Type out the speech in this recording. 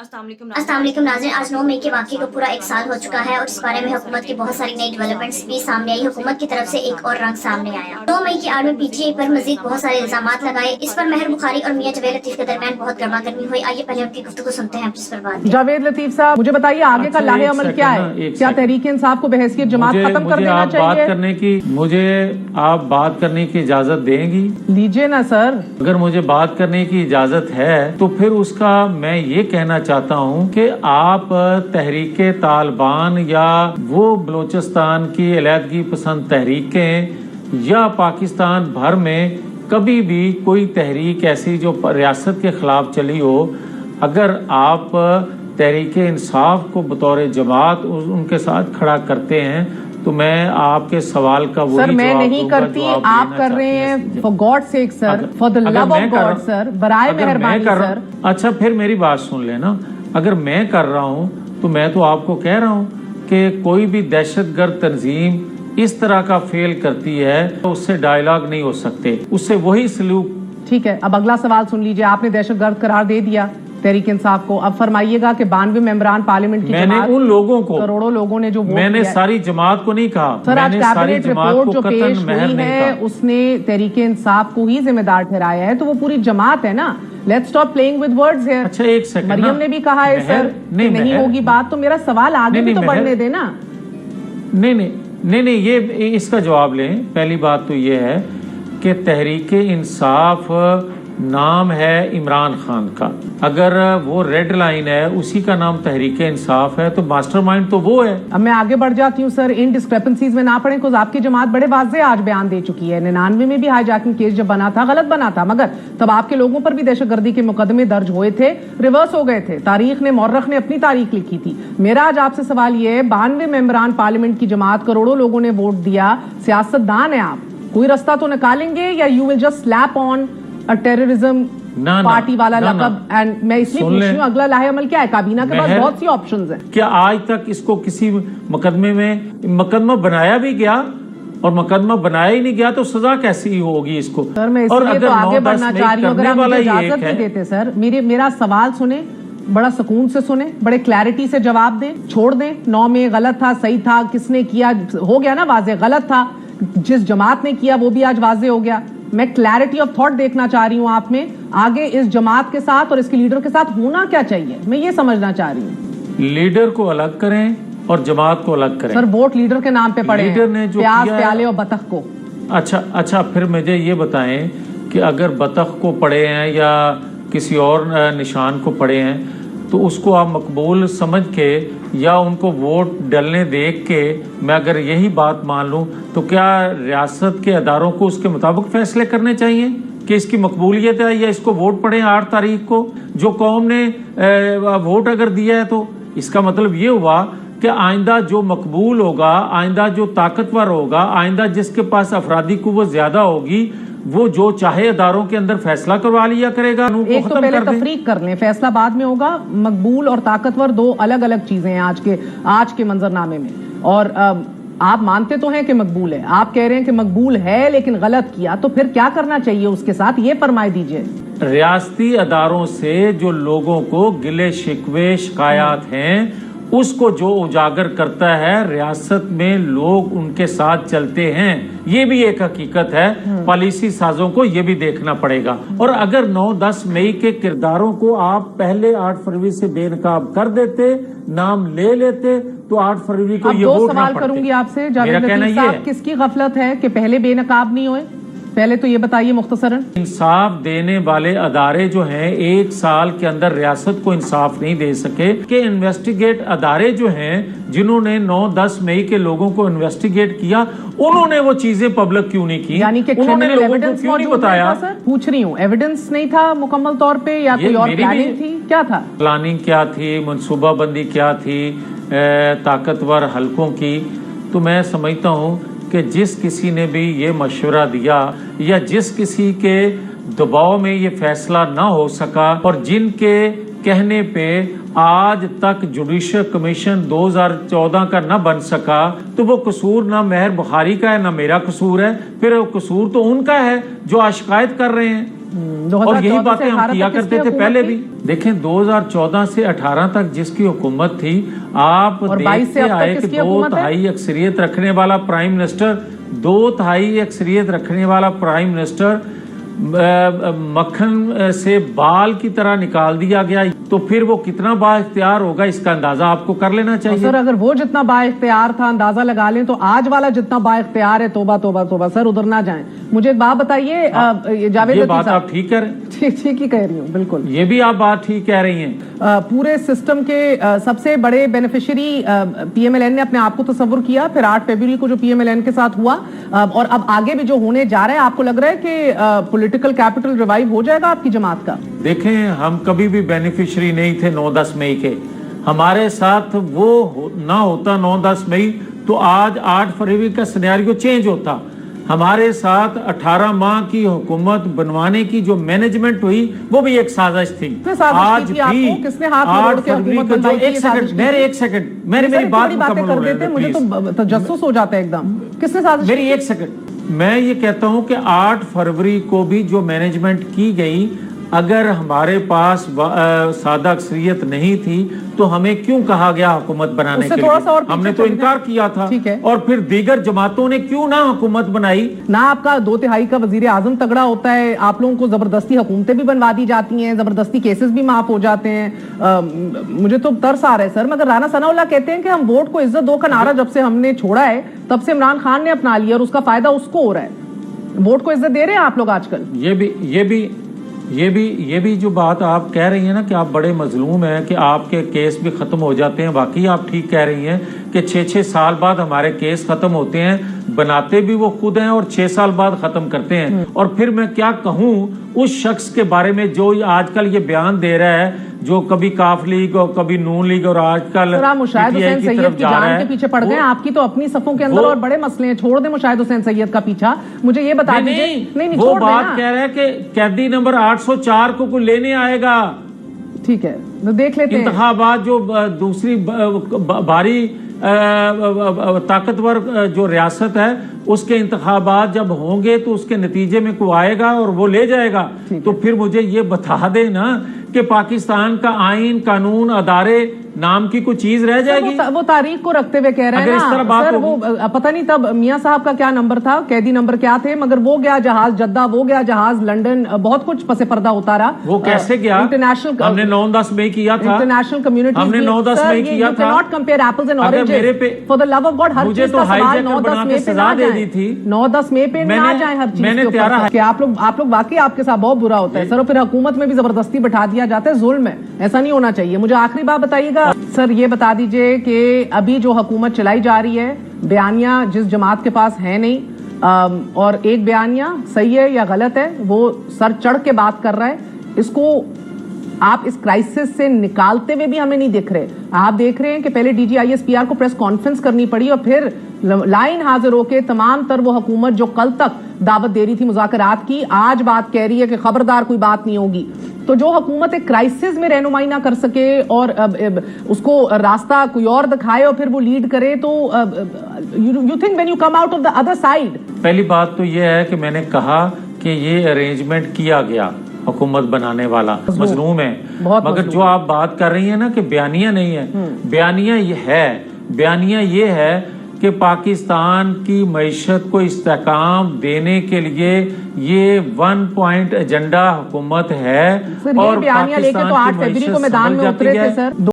अस्सलाम वालेकुम नाज़रीन, आज 9 मई के वाक़ये को पूरा 1 साल हो चुका है और इस बारे में हुकूमत की बहुत सारी नई डेवलपमेंट्स भी सामने आई। हुकूमत की तरफ से एक और रंग सामने आया। 9 मई की आड़ में पीटीआई पर मजीद बहुत सारे इल्जामात लगाए। इस पर महर बुखारी और मियां जावेद लतीफ के दरमियान बहुत गर्मा गर्मी हुई। आइए पहले उनकी गुफ्तगू सुनते हैं, जिस पर बात। जावेद लतीफ साहब, मुझे बताइए आगे का लाहे अमल क्या है? क्या तहरीक इंसाफ को बहैसियत जमात खत्म कर देना चाहिए? मुझे आप बात करने की इजाजत देंगी? लीजिए ना सर। अगर मुझे बात करने की इजाजत है तो फिर उसका मैं ये कहना चाहता हूँ कि आप तहरीके तालिबान या वो बलूचिस्तान की अलहदगी पसंद तहरीकें या पाकिस्तान भर में कभी भी कोई तहरीक ऐसी जो रियासत के खिलाफ चली हो, अगर आप तहरीके इंसाफ को बतौर जमात उनके साथ खड़ा करते हैं तो मैं आपके सवाल का वही सर मैं जवाब नहीं करती, आप कर रहे हैं। For God sake sir, for the love of God sir, बराए मेहरबानी सर। अच्छा फिर मेरी बात सुन लेना। अगर मैं कर रहा हूं तो मैं तो आपको कह रहा हूं कि कोई भी दहशतगर्द तंजीम इस तरह का फेल करती है तो उससे डायलॉग नहीं हो सकते, उससे वही सलूक। ठीक है, अब अगला सवाल सुन लीजिए। आपने दहशतगर्द करार दे दिया तहरीक इंसाफ को। अब फरमाइएगा कि 92 मेंबरान पार्लियामेंट की मैंने उन लोगों को, करोड़ों लोगों ने जो वोट मैंने सारी जमात को नहीं कहा सर, आज मैंने सारी कैबिनेट जमात रिपोर्ट को जो पेश हुई है उसने तहरीक इंसाफ को ही जिम्मेदार ठहराया है, तो वो पूरी जमात है ना। Let's stop playing with words here. अच्छा एक सेकंड, मरियम ने भी कहा है सर नहीं होगी बात, तो मेरा सवाल आगे भी तो बढ़ने देना। नहीं, ये इसका जवाब लें। पहली बात तो ये है कि तहरीक इंसाफ नाम है इमरान खान का, अगर वो रेड लाइन है उसी का नाम तहरीक इंसाफ है तो मास्टरमाइंड तो वो है। अब मैं आगे बढ़ जाती हूँ सर, इन डिस्क्रिपेंसीज में ना पड़े, कुछ आपकी जमात बड़े वाज़े आज बयान दे चुकी है। 99 में भी हाईजैकिंग केस जब बना था गलत बना था, मगर तब आपके लोगों पर भी दहशतगर्दी के मुकदमे दर्ज हुए थे, रिवर्स हो गए थे। तारीख ने, मौर्रख ने अपनी तारीख लिखी थी। मेरा आज आपसे सवाल ये है, 92 मेंबरान पार्लियामेंट की जमात, करोड़ों लोगों ने वोट दिया, सियासतदान है आप, कोई रास्ता तो निकालेंगे या you will just slap on a terrorism party वाला लक़ब? एंड मैं इसलिए पूछ रही हूँ अगला लाहे अमल क्या है? काबीना के पास बहुत सी ऑप्शंस हैं। क्या आज तक इसको किसी मुकदमे में मुकदमा बनाया भी गया? और मुकदमा बनाया ही नहीं गया तो सजा कैसी होगी इसको? सर मैं इसलिए तो आगे बढ़ना चाह रही हूँ, अगर आप मुझे इजाजत नहीं देते सर। मेरा सवाल सुने, बड़ा सुकून से सुने, बड़े क्लैरिटी से जवाब दें, छोड़ दें 9 में गलत था सही था, किसने किया हो गया ना वाजे, गलत था जिस जमात ने किया वो भी आज वाजे हो गया। मैं क्लैरिटी ऑफ थॉट देखना चाह रही हूँ आप में, आगे इस जमात के साथ और इसके लीडर के साथ होना क्या चाहिए, मैं ये समझना चाह रही हूँ। लीडर को अलग करें और जमात को अलग करें। सर वोट लीडर के नाम पे पड़े, लीडर ने जो प्याज प्याले और बतख को। अच्छा फिर मुझे ये बताएं कि अगर बतख को पड़े हैं या किसी और निशान को पड़े हैं तो उसको आप मकबूल समझ के या उनको वोट डलने देख के मैं अगर यही बात मान लूं तो क्या रियासत के अदारों को उसके मुताबिक फैसले करने चाहिए कि इसकी मकबूलियत है या इसको वोट पड़े 8 तारीख को? जो कौम ने वोट अगर दिया है तो इसका मतलब ये हुआ कि आइंदा जो मकबूल होगा, आइंदा जो ताकतवर होगा, आइंदा जिसके पास अफरादी कुव्वत ज्यादा होगी, वो जो चाहे अदारों के अंदर फैसला करवा लिया करेगा। एक तो पहले तफरीक कर लें, फैसला बाद में होगा। मकबूल और ताकतवर दो अलग अलग चीजें हैं आज के मंजरनामे में। और आप मानते तो हैं कि मकबूल है, आप कह रहे हैं कि मकबूल है लेकिन गलत किया, तो फिर क्या करना चाहिए उसके साथ, ये फरमाए दीजिए। रियासती अदारों से जो लोगों को गिले शिकवे शिकायत हैं उसको जो उजागर करता है, रियासत में लोग उनके साथ चलते हैं, ये भी एक हकीकत है। पॉलिसी साजों को ये भी देखना पड़ेगा। और अगर 9-10 मई के किरदारों को आप पहले 8 फरवरी से बेनकाब कर देते, नाम ले लेते, तो 8 फरवरी को ये वोट ना पड़ते। सवाल करूंगी आपसे जावेद लतीफ साहब, किसकी गफलत है कि पहले बेनकाब नहीं हुए? पहले तो ये बताइए मुख्तसरन। इंसाफ देने वाले अदारे जो हैं 1 साल के अंदर रियासत को इंसाफ नहीं दे सके कि इन्वेस्टिगेट अदारे जो हैं जिन्होंने 9-10 मई के लोगों को इन्वेस्टिगेट किया, उन्होंने वो चीजें पब्लिक क्यों नहीं की? यानी कि उन्होंने लोगों को क्यों नहीं बताया? पूछ रही हूँ, एविडेंस नहीं था मुकम्मल तौर पे या कोई और प्लानिंग थी? क्या था प्लानिंग, क्या थी मनसूबाबंदी, क्या थी ताकतवर हलकों की? तो मैं समझता हूँ कि जिस किसी ने भी ये मशवरा दिया या जिस किसी के दबाव में ये फैसला ना हो सका और जिनके कहने पे आज तक जुडिशल कमीशन 2014 का न बन सका, तो वो कसूर ना महर बुखारी का है ना मेरा कसूर है, फिर वो कसूर तो उनका है जो शिकायत कर रहे हैं। اور یہی باتیں ہم کیا کرتے تھے پہلے بھی. دیکھیں 2014 سے 18 تک جس کی حکومت تھی, آپ دیکھتے آئے کہ 2/3 اکثریت رکھنے والا پرائم منسٹر, 2/3 اکثریت رکھنے والا پرائم منسٹر مکھن سے بال کی طرح نکال دیا گیا. تو پھر وہ کتنا با اختیار ہوگا اس کا اندازہ آپ کو کر لینا چاہیے. سر اگر وہ جتنا با اختیار تھا اندازہ لگا لیں تو آج والا جتنا با اختیار ہے, توبہ توبہ توبہ. سر ادھر نہ جائیں. مجھے ایک بات بتائیے, جاوید یہ بات آپ ٹھیک کہہ رہے ہیں؟ ٹھیک ہی کہہ رہی ہوں, بالکل یہ بھی آپ بات ٹھیک کہہ رہی ہیں. پورے سسٹم کے سب سے بڑے beneficiary P M L N نے اپنے آپ کو تصور کیا, پھر 8 فروری کو جو پی ایم ایل این کے ساتھ ہوا, اور اب آگے بھی جو ہونے جا رہا ہے, آپ کو لگ رہا ہے کہ پولیٹیکل کیپٹل ریوائیو ہو جائے گا آپ کی جماعت کا؟ دیکھیں ہم کبھی بھی بینیفیشری نہیں تھے 9-10 مئی کے. ہمارے ساتھ وہ نہ ہوتا 9-10 مئی تو آج 8 فروری کا سینیریو چینج ہوتا. ہمارے ساتھ 18 ماہ کی حکومت بنوانے کی جو مینجمنٹ ہوئی وہ بھی ایک سازش تھی. آج بھی 8 فروری کو جو ایک سیکنڈ میری بات مکمل ہو رہی ہے, مجھے تو تجسس ہو جاتا ہے ایک دم. کس نے سازش؟ میری ایک سیکنڈ, میں یہ کہتا ہوں کہ 8 فروری کو بھی جو مینجمنٹ کی گئی, اگر ہمارے پاس سادہ اکثریت نہیں تھی تو ہمیں کیوں کہا گیا حکومت بنانے کے لیے؟ ہم نے تو انکار کیا تھا. اور پھر دیگر جماعتوں نے کیوں نہ حکومت بنائی؟ نہ آپ کا 2/3 کا وزیر اعظم تگڑا ہوتا ہے, آپ لوگوں کو زبردستی حکومتیں بھی بنوا دی جاتی ہیں, زبردستی کیسز بھی معاف ہو جاتے ہیں. مجھے تو ترس آ رہا ہے سر. مگر رانا ثناء اللہ کہتے ہیں کہ ہم ووٹ کو عزت دو کا نعرہ جب سے ہم نے چھوڑا ہے تب سے عمران خان نے اپنا لیا اور اس کا فائدہ اس کو ہو رہا ہے. ووٹ کو عزت دے رہے ہیں آپ لوگ آج کل؟ یہ بھی جو بات آپ کہہ رہی ہیں نا کہ آپ بڑے مظلوم ہیں کہ آپ کے کیس بھی ختم ہو جاتے ہیں, واقعی آپ ٹھیک کہہ رہی ہیں کہ 6 سال بعد ہمارے کیس ختم ہوتے ہیں. بناتے بھی وہ خود ہیں اور 6 سال بعد ختم کرتے ہیں. اور پھر میں کیا کہوں اس شخص کے بارے میں جو آج کل یہ بیان دے رہا ہے, جو کبھی کاف لیگ اور کبھی نون لیگ اور آج کل مشاہد حسین سید کی جان کے پیچھے پڑ گئے. آپ کی تو اپنی صفوں کے اندر اور بڑے مسئلے ہیں, چھوڑ دیں مشاہد حسین سید کا پیچھا. مجھے یہ بتا دیجیے. نہیں وہ بات کہہ رہا ہے کہ قیدی نمبر 804 کو کوئی لینے آئے گا. ٹھیک ہے, دیکھ لیتے ہیں. انتخابات جو دوسری بھاری طاقتور جو ریاست ہے اس کے انتخابات جب ہوں گے تو اس کے نتیجے میں کوئی آئے گا اور وہ لے جائے گا. تو پھر مجھے یہ بتا دے نا کہ پاکستان کا آئین, قانون, ادارے نام کی کوئی چیز رہ جائے گی؟ وہ تاریخ کو رکھتے ہوئے کہہ رہے ہیں سر, وہ پتہ نہیں تب میاں صاحب کا کیا نمبر تھا, قیدی نمبر کیا تھے, مگر وہ گیا جہاز جدہ, وہ گیا جہاز لنڈن, بہت کچھ پس پردہ ہوتا رہا. وہ کیسے گیا؟ انٹرنیشنل ہم نے 9-10 مئی کیا تھا. انٹرنیشنل کمیونٹی ہم نے 9-10 مئی کیا تھا. Not compare apples and oranges for the love of God. ہر چیز کا سوال 9-10 مئی پہ نہ جائیں, 9-10 مئی پہ نہ جائیں ہر چیز کے. آپ لوگ واقعی آپ کے ساتھ بہت برا ہوتا ہے سر, اور پھر حکومت میں بھی زبردستی بٹھا دیا جاتا ہے. ظلم ہے, ایسا نہیں ہونا چاہیے. مجھے آخری بات بتائیے گا سر, یہ بتا دیجئے کہ ابھی جو حکومت چلائی جا رہی ہے, بیانیہ جس جماعت کے پاس ہے نہیں, اور ایک بیانیہ صحیح ہے یا غلط ہے وہ سر چڑھ کے بات کر رہا ہے, اس کو آپ اس کرائسس سے نکالتے ہوئے بھی ہمیں نہیں دیکھ رہے. آپ دیکھ رہے ہیں کہ پہلے D G I S P R کو پریس کانفرنس کرنی پڑی اور پھر لائن حاضر ہو کے تمام تر وہ حکومت جو کل تک دعوت دے رہی تھی مذاکرات کی, آج بات کہہ رہی ہے کہ خبردار کوئی بات نہیں ہوگی. تو جو حکومت ایک کرائسس میں رہنمائی نہ کر سکے اور اس کو راستہ کوئی اور دکھائے اور پھر وہ لیڈ کرے, تو you think when you come out of the other side. پہلی بات تو یہ ہے کہ میں نے کہا کہ یہ ارینجمنٹ کیا گیا, حکومت بنانے والا مظلوم ہے. مگر جو آپ بات کر رہی ہیں نا کہ بیانیہ نہیں ہے, بیانیہ یہ ہے. بیانیہ یہ ہے کہ پاکستان کی معیشت کو استحکام دینے کے لیے یہ 1 پوائنٹ ایجنڈا حکومت ہے. اور بیانیہ لے کے تو 8 فروری کو میدان میں اترے تھے سر.